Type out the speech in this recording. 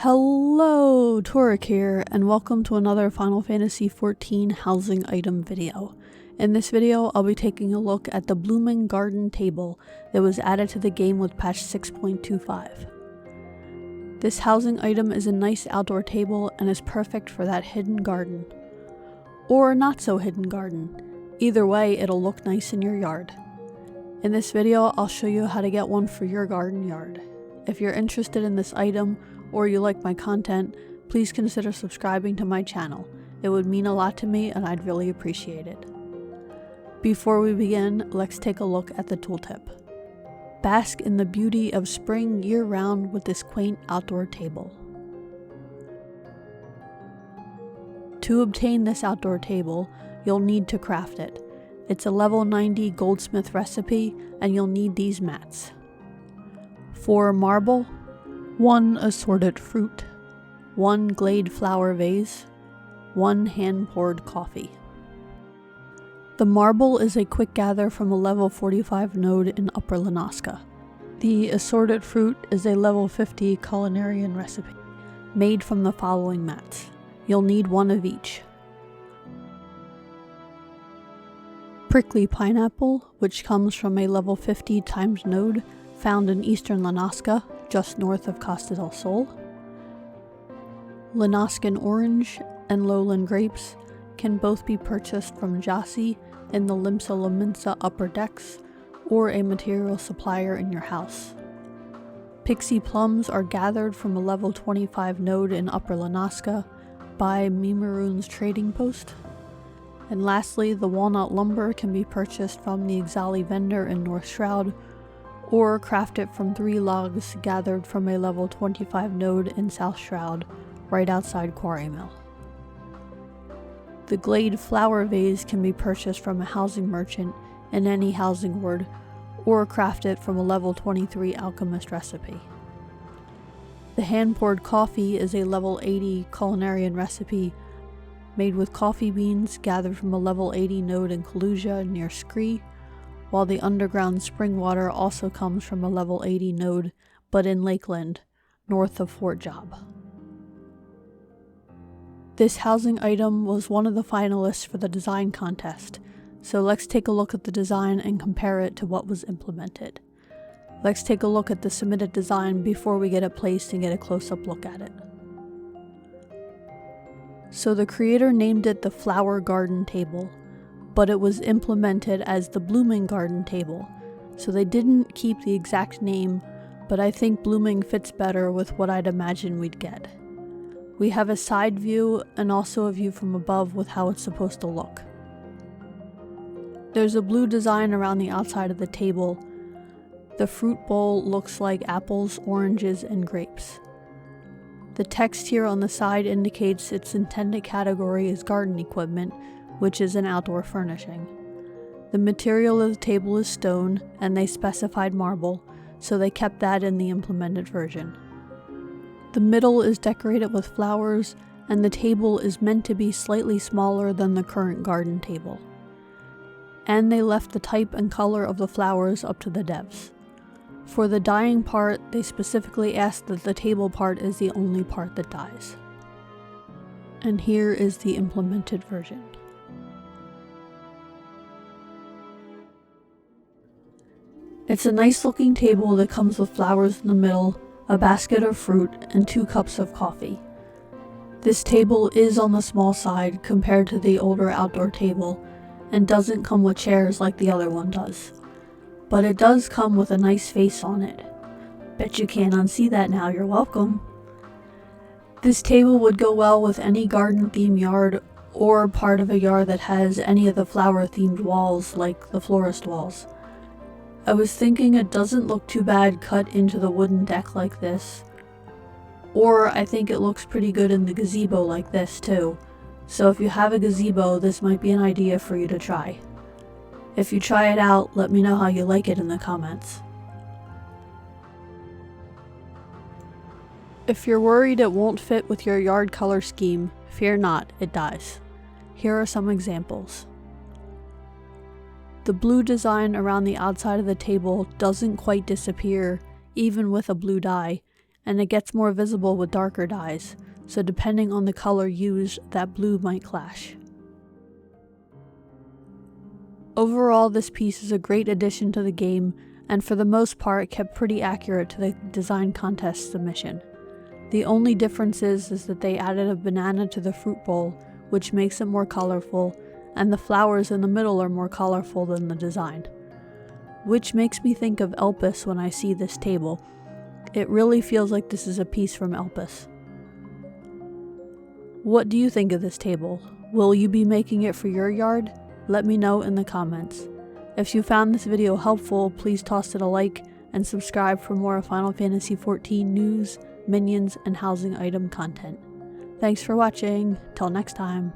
Hello, Torrec here, and welcome to another Final Fantasy XIV housing item video. In this video, I'll be taking a look at the Blooming Garden table that was added to the game with patch 6.25. This housing item is a nice outdoor table and is perfect for that hidden garden. Or not so hidden garden. Either way, it'll look nice in your yard. In this video, I'll show you how to get one for your garden yard. If you're interested in this item, or you like my content, please consider subscribing to my channel. It would mean a lot to me and I'd really appreciate it. Before we begin, let's take a look at the tooltip. Bask in the beauty of spring year-round with this quaint outdoor table. To obtain this outdoor table, you'll need to craft it. It's a level 90 goldsmith recipe and you'll need these mats. For marble, 1 assorted fruit, 1 glade flower vase, 1 hand-poured coffee. The marble is a quick gather from a level 45 node in Upper Lanaska. The assorted fruit is a level 50 culinarian recipe, made from the following mats. You'll need 1 of each. Prickly pineapple, which comes from a level 50 times node, found in eastern Lanaska, just north of Costa del Sol. Lanaskan orange and lowland grapes can both be purchased from Jasi in the Limsa Laminsa upper decks, or a material supplier in your house. Pixie plums are gathered from a level 25 node in Upper Lanaska by Mimaroon's trading post. And lastly, the walnut lumber can be purchased from the Ixali vendor in North Shroud, or craft it from 3 logs gathered from a level 25 node in South Shroud, right outside Quarry Mill. The glade flower vase can be purchased from a housing merchant in any housing ward, or craft it from a level 23 alchemist recipe. The hand-poured coffee is a level 80 culinarian recipe made with coffee beans gathered from a level 80 node in Kalusia near Scree, while the underground spring water also comes from a level 80 node, but in Lakeland, north of Fort Job. This housing item was one of the finalists for the design contest, so let's take a look at the design and compare it to what was implemented. Let's take a look at the submitted design before we get it placed and get a close-up look at it. So the creator named it the Flower Garden Table, but it was implemented as the Blooming Garden table, so they didn't keep the exact name, but I think blooming fits better with what I'd imagine we'd get. We have a side view and also a view from above with how it's supposed to look. There's a blue design around the outside of the table. The fruit bowl looks like apples, oranges, and grapes. The text here on the side indicates its intended category is garden equipment, which is an outdoor furnishing. The material of the table is stone, and they specified marble, so they kept that in the implemented version. The middle is decorated with flowers, and the table is meant to be slightly smaller than the current garden table. And they left the type and color of the flowers up to the devs. For the dyeing part, they specifically asked that the table part is the only part that dyes. And here is the implemented version. It's a nice looking table that comes with flowers in the middle, a basket of fruit, and 2 cups of coffee. This table is on the small side compared to the older outdoor table, and doesn't come with chairs like the other one does. But it does come with a nice face on it. Bet you can't unsee that now, you're welcome. This table would go well with any garden themed yard, or part of a yard that has any of the flower themed walls like the florist walls. I was thinking it doesn't look too bad cut into the wooden deck like this, or I think it looks pretty good in the gazebo like this too, so if you have a gazebo, this might be an idea for you to try. If you try it out, let me know how you like it in the comments. If you're worried it won't fit with your yard color scheme, fear not, it does. Here are some examples. The blue design around the outside of the table doesn't quite disappear, even with a blue dye, and it gets more visible with darker dyes, so depending on the color used, that blue might clash. Overall, this piece is a great addition to the game, and for the most part kept pretty accurate to the design contest submission. The only difference is that they added a banana to the fruit bowl, which makes it more colorful, and the flowers in the middle are more colorful than the design. Which makes me think of Elpis when I see this table. It really feels like this is a piece from Elpis. What do you think of this table? Will you be making it for your yard? Let me know in the comments. If you found this video helpful, please toss it a like and subscribe for more Final Fantasy XIV news, minions, and housing item content. Thanks for watching. Till next time.